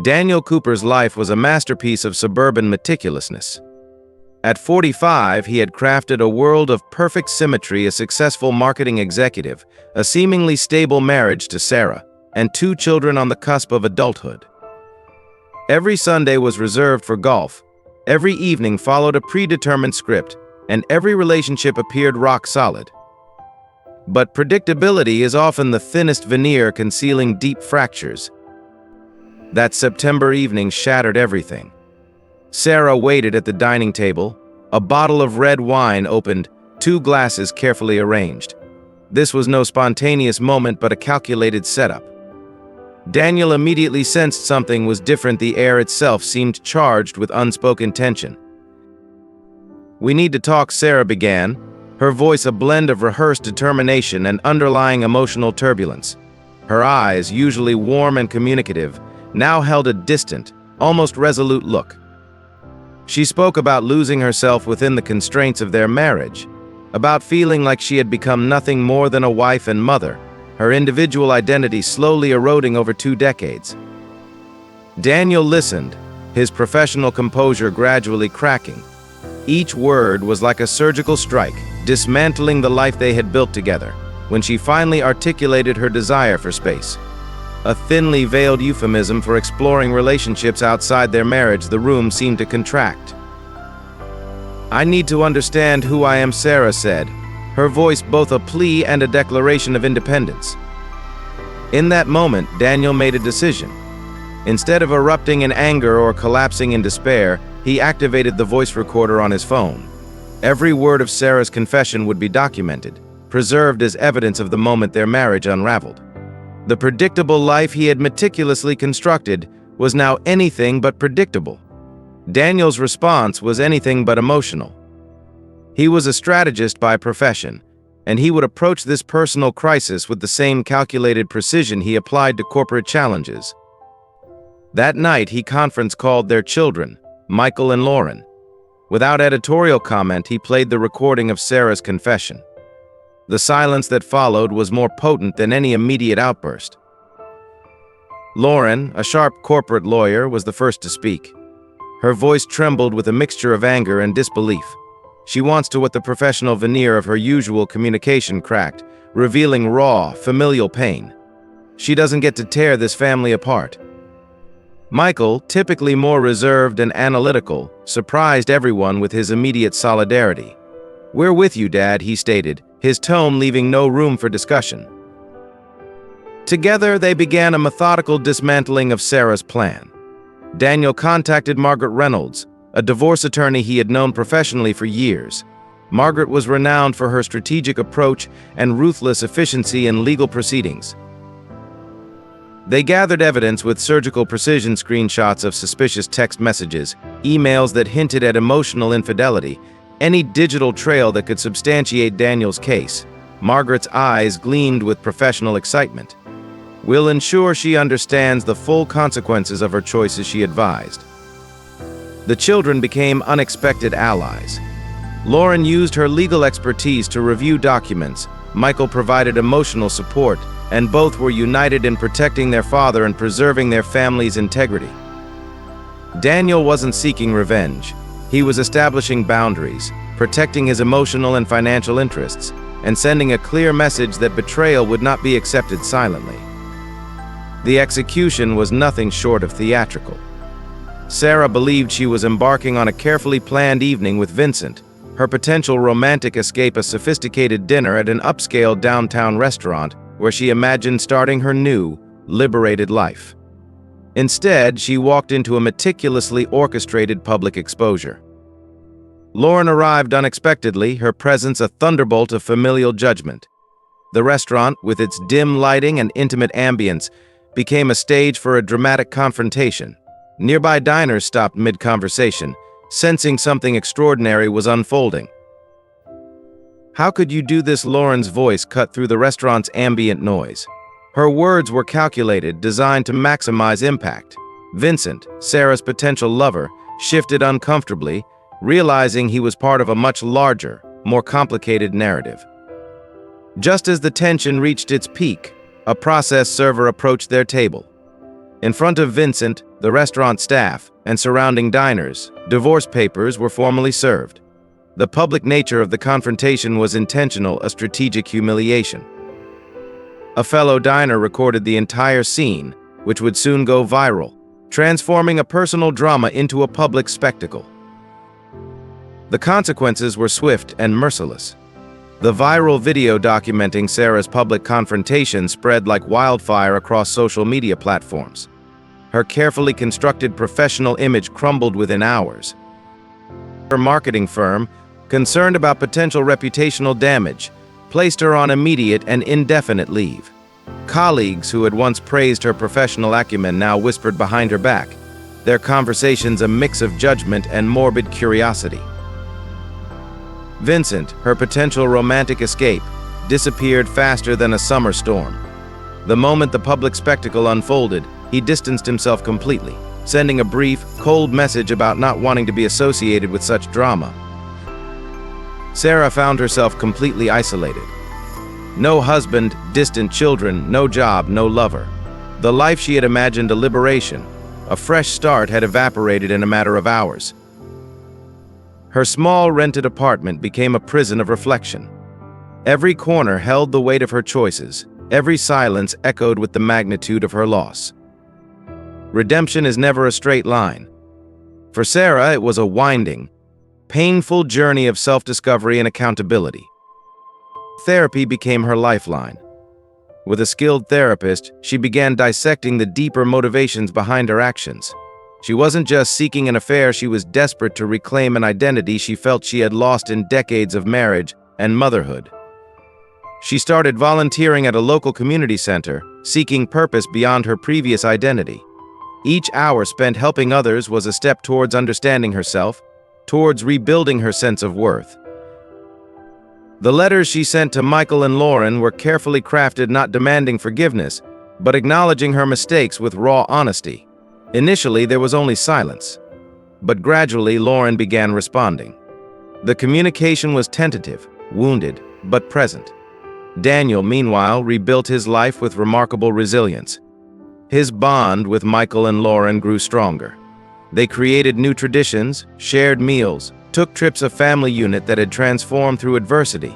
Daniel Cooper's life was a masterpiece of suburban meticulousness. At 45, he had crafted a world of perfect symmetry, a successful marketing executive, a seemingly stable marriage to Sarah, and 2 children on the cusp of adulthood. Every Sunday was reserved for golf, every evening followed a predetermined script, and every relationship appeared rock solid. But predictability is often the thinnest veneer concealing deep fractures. That September evening shattered everything. Sarah waited at the dining table, a bottle of red wine opened, 2 glasses carefully arranged. This was no spontaneous moment but a calculated setup. Daniel immediately sensed something was different. The air itself seemed charged with unspoken tension. "We need to talk," Sarah began, her voice a blend of rehearsed determination and underlying emotional turbulence. Her eyes, usually warm and communicative, now held a distant, almost resolute look. She spoke about losing herself within the constraints of their marriage, about feeling like she had become nothing more than a wife and mother, her individual identity slowly eroding over 2 decades. Daniel listened, his professional composure gradually cracking. Each word was like a surgical strike, dismantling the life they had built together, when she finally articulated her desire for space. A thinly veiled euphemism for exploring relationships outside their marriage. The room seemed to contract. "I need to understand who I am," Sarah said, her voice both a plea and a declaration of independence. In that moment, Daniel made a decision. Instead of erupting in anger or collapsing in despair, he activated the voice recorder on his phone. Every word of Sarah's confession would be documented, preserved as evidence of the moment their marriage unraveled. The predictable life he had meticulously constructed was now anything but predictable. Daniel's response was anything but emotional. He was a strategist by profession, and he would approach this personal crisis with the same calculated precision he applied to corporate challenges. That night, he conference called their children, Michael and Lauren. Without editorial comment, he played the recording of Sarah's confession. The silence that followed was more potent than any immediate outburst. Lauren, a sharp corporate lawyer, was the first to speak. Her voice trembled with a mixture of anger and disbelief. She wants to what the professional veneer of her usual communication cracked, revealing raw, familial pain. She doesn't get to tear this family apart. Michael, typically more reserved and analytical, surprised everyone with his immediate solidarity. "We're with you, Dad," he stated, his tone leaving no room for discussion. Together, they began a methodical dismantling of Sarah's plan. Daniel contacted Margaret Reynolds, a divorce attorney he had known professionally for years. Margaret was renowned for her strategic approach and ruthless efficiency in legal proceedings. They gathered evidence with surgical precision, screenshots of suspicious text messages, emails that hinted at emotional infidelity, any digital trail that could substantiate Daniel's case. Margaret's eyes gleamed with professional excitement. "We'll ensure she understands the full consequences of her choices," she advised. The children became unexpected allies. Lauren used her legal expertise to review documents, Michael provided emotional support, and both were united in protecting their father and preserving their family's integrity. Daniel wasn't seeking revenge. He was establishing boundaries, protecting his emotional and financial interests, and sending a clear message that betrayal would not be accepted silently. The execution was nothing short of theatrical. Sarah believed she was embarking on a carefully planned evening with Vincent, her potential romantic escape, a sophisticated dinner at an upscale downtown restaurant where she imagined starting her new, liberated life. Instead, she walked into a meticulously orchestrated public exposure. Lauren arrived unexpectedly, her presence a thunderbolt of familial judgment. The restaurant, with its dim lighting and intimate ambience, became a stage for a dramatic confrontation. Nearby diners stopped mid-conversation, sensing something extraordinary was unfolding. "How could you do this?" Lauren's voice cut through the restaurant's ambient noise. Her words were calculated, designed to maximize impact. Vincent, Sarah's potential lover, shifted uncomfortably, realizing he was part of a much larger, more complicated narrative. Just as the tension reached its peak, a process server approached their table. In front of Vincent, the restaurant staff, and surrounding diners, divorce papers were formally served. The public nature of the confrontation was intentional, a strategic humiliation. A fellow diner recorded the entire scene, which would soon go viral, transforming a personal drama into a public spectacle. The consequences were swift and merciless. The viral video documenting Sarah's public confrontation spread like wildfire across social media platforms. Her carefully constructed professional image crumbled within hours. Her marketing firm, concerned about potential reputational damage, placed her on immediate and indefinite leave. Colleagues who had once praised her professional acumen now whispered behind her back, their conversations a mix of judgment and morbid curiosity. Vincent, her potential romantic escape, disappeared faster than a summer storm. The moment the public spectacle unfolded, he distanced himself completely, sending a brief, cold message about not wanting to be associated with such drama. Sarah found herself completely isolated. No husband, distant children, no job, no lover. The life she had imagined a liberation, a fresh start, had evaporated in a matter of hours. Her small rented apartment became a prison of reflection. Every corner held the weight of her choices, every silence echoed with the magnitude of her loss. Redemption is never a straight line. For Sarah, it was a winding, painful journey of self-discovery and accountability. Therapy became her lifeline. With a skilled therapist, she began dissecting the deeper motivations behind her actions. She wasn't just seeking an affair, she was desperate to reclaim an identity she felt she had lost in decades of marriage and motherhood. She started volunteering at a local community center, seeking purpose beyond her previous identity. Each hour spent helping others was a step towards understanding herself, towards rebuilding her sense of worth. The letters she sent to Michael and Lauren were carefully crafted, not demanding forgiveness, but acknowledging her mistakes with raw honesty. Initially, there was only silence, but gradually Lauren began responding. The communication was tentative, wounded, but present. Daniel, meanwhile, rebuilt his life with remarkable resilience. His bond with Michael and Lauren grew stronger. They created new traditions, shared meals, took trips, a family unit that had transformed through adversity.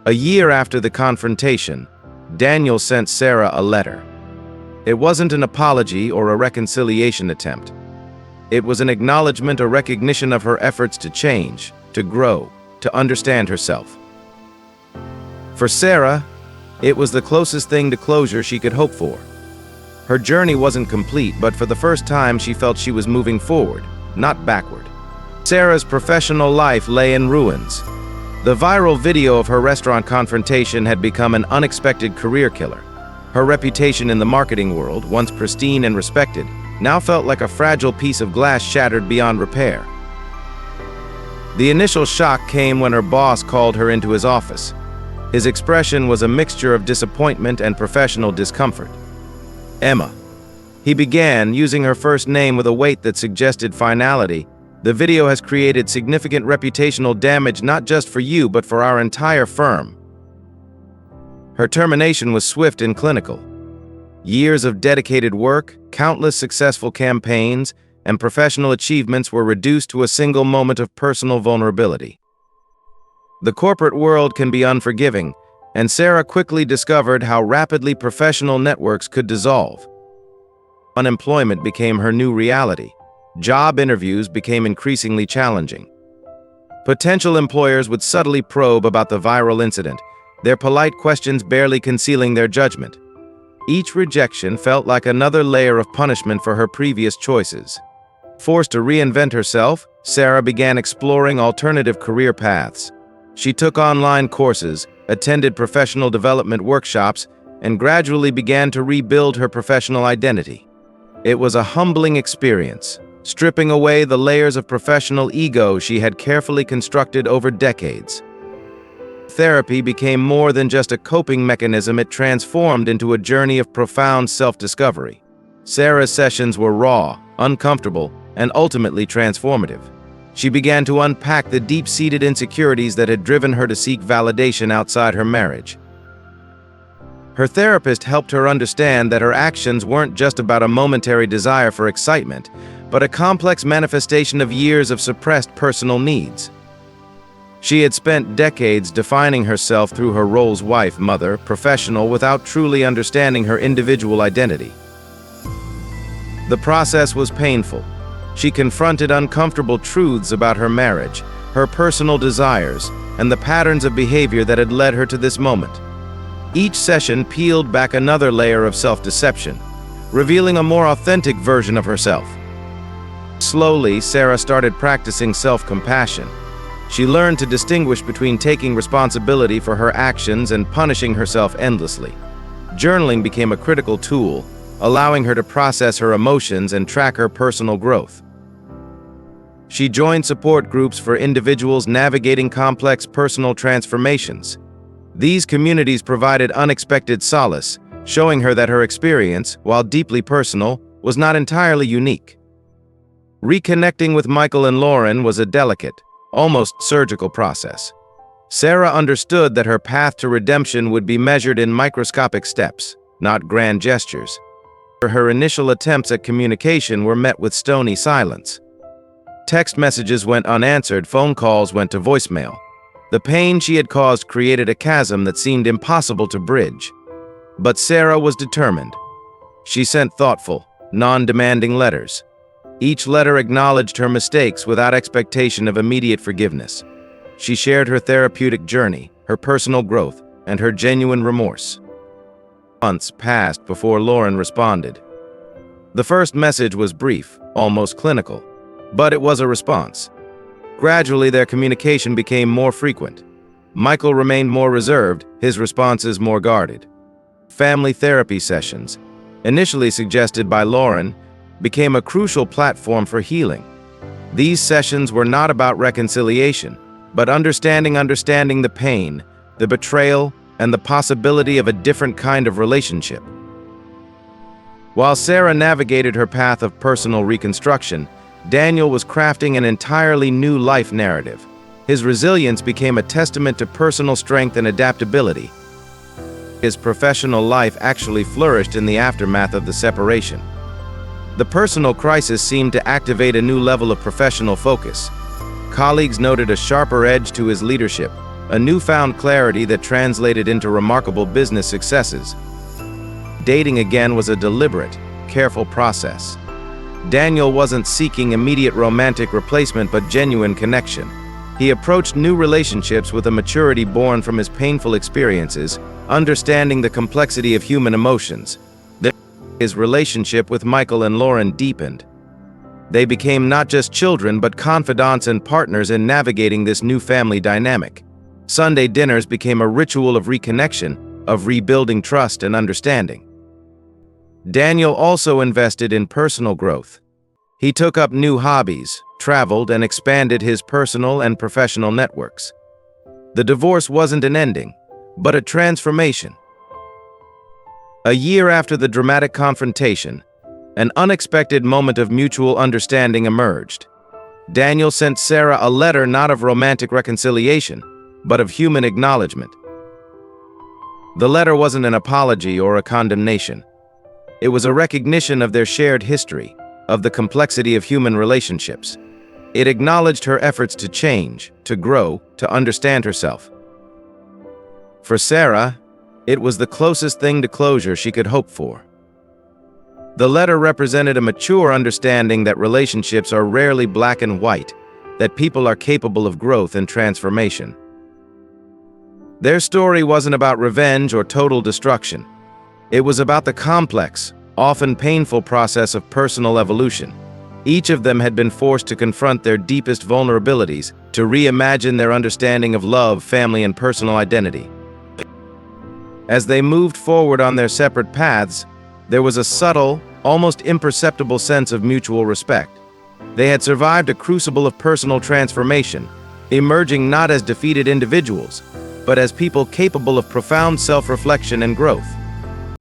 A year after the confrontation, Daniel sent Sarah a letter. It wasn't an apology or a reconciliation attempt. It was an acknowledgement, a recognition of her efforts to change, to grow, to understand herself. For Sarah, it was the closest thing to closure she could hope for. Her journey wasn't complete, but for the first time she felt she was moving forward, not backward. Sarah's professional life lay in ruins. The viral video of her restaurant confrontation had become an unexpected career killer. Her reputation in the marketing world, once pristine and respected, now felt like a fragile piece of glass shattered beyond repair. The initial shock came when her boss called her into his office. His expression was a mixture of disappointment and professional discomfort. Emma. He began, using her first name with a weight that suggested finality. The video has created significant reputational damage not just for you, but for our entire firm. Her termination was swift and clinical. Years of dedicated work, countless successful campaigns, and professional achievements were reduced to a single moment of personal vulnerability. The corporate world can be unforgiving, and Sarah quickly discovered how rapidly professional networks could dissolve. Unemployment became her new reality. Job interviews became increasingly challenging. Potential employers would subtly probe about the viral incident, their polite questions barely concealing their judgment. Each rejection felt like another layer of punishment for her previous choices. Forced to reinvent herself, Sarah began exploring alternative career paths. She took online courses, attended professional development workshops, and gradually began to rebuild her professional identity. It was a humbling experience, stripping away the layers of professional ego she had carefully constructed over decades. Therapy became more than just a coping mechanism, it transformed into a journey of profound self-discovery. Sarah's sessions were raw, uncomfortable, and ultimately transformative. She began to unpack the deep-seated insecurities that had driven her to seek validation outside her marriage. Her therapist helped her understand that her actions weren't just about a momentary desire for excitement, but a complex manifestation of years of suppressed personal needs. She had spent decades defining herself through her roles: wife, mother, professional, without truly understanding her individual identity. The process was painful. She confronted uncomfortable truths about her marriage, her personal desires, and the patterns of behavior that had led her to this moment. Each session peeled back another layer of self-deception, revealing a more authentic version of herself. Slowly, Sarah started practicing self-compassion. She learned to distinguish between taking responsibility for her actions and punishing herself endlessly. Journaling became a critical tool, allowing her to process her emotions and track her personal growth. She joined support groups for individuals navigating complex personal transformations. These communities provided unexpected solace, showing her that her experience, while deeply personal, was not entirely unique. Reconnecting with Michael and Lauren was a delicate, almost surgical process. Sarah understood that her path to redemption would be measured in microscopic steps, not grand gestures. Her initial attempts at communication were met with stony silence. Text messages went unanswered, phone calls went to voicemail. The pain she had caused created a chasm that seemed impossible to bridge. But Sarah was determined. She sent thoughtful, non-demanding letters. Each letter acknowledged her mistakes without expectation of immediate forgiveness. She shared her therapeutic journey, her personal growth, and her genuine remorse. Months passed before Lauren responded. The first message was brief, almost clinical, but it was a response. Gradually, their communication became more frequent. Michael remained more reserved, his responses more guarded. Family therapy sessions, initially suggested by Lauren, became a crucial platform for healing. These sessions were not about reconciliation, but understanding the pain, the betrayal, and the possibility of a different kind of relationship. While Sarah navigated her path of personal reconstruction, Daniel was crafting an entirely new life narrative. His resilience became a testament to personal strength and adaptability. His professional life actually flourished in the aftermath of the separation. The personal crisis seemed to activate a new level of professional focus. Colleagues noted a sharper edge to his leadership, a newfound clarity that translated into remarkable business successes. Dating again was a deliberate, careful process. Daniel wasn't seeking immediate romantic replacement but genuine connection. He approached new relationships with a maturity born from his painful experiences, understanding the complexity of human emotions. His relationship with Michael and Lauren deepened. They became not just children but confidants and partners in navigating this new family dynamic. Sunday dinners became a ritual of reconnection, of rebuilding trust and understanding. Daniel also invested in personal growth. He took up new hobbies, traveled, and expanded his personal and professional networks. The divorce wasn't an ending, but a transformation. A year after the dramatic confrontation, an unexpected moment of mutual understanding emerged. Daniel sent Sarah a letter not of romantic reconciliation, but of human acknowledgement. The letter wasn't an apology or a condemnation. It was a recognition of their shared history, of the complexity of human relationships. It acknowledged her efforts to change, to grow, to understand herself. For Sarah, it was the closest thing to closure she could hope for. The letter represented a mature understanding that relationships are rarely black and white, that people are capable of growth and transformation. Their story wasn't about revenge or total destruction. It was about the complex, often painful process of personal evolution. Each of them had been forced to confront their deepest vulnerabilities, to reimagine their understanding of love, family, and personal identity. As they moved forward on their separate paths, there was a subtle, almost imperceptible sense of mutual respect. They had survived a crucible of personal transformation, emerging not as defeated individuals, but as people capable of profound self-reflection and growth.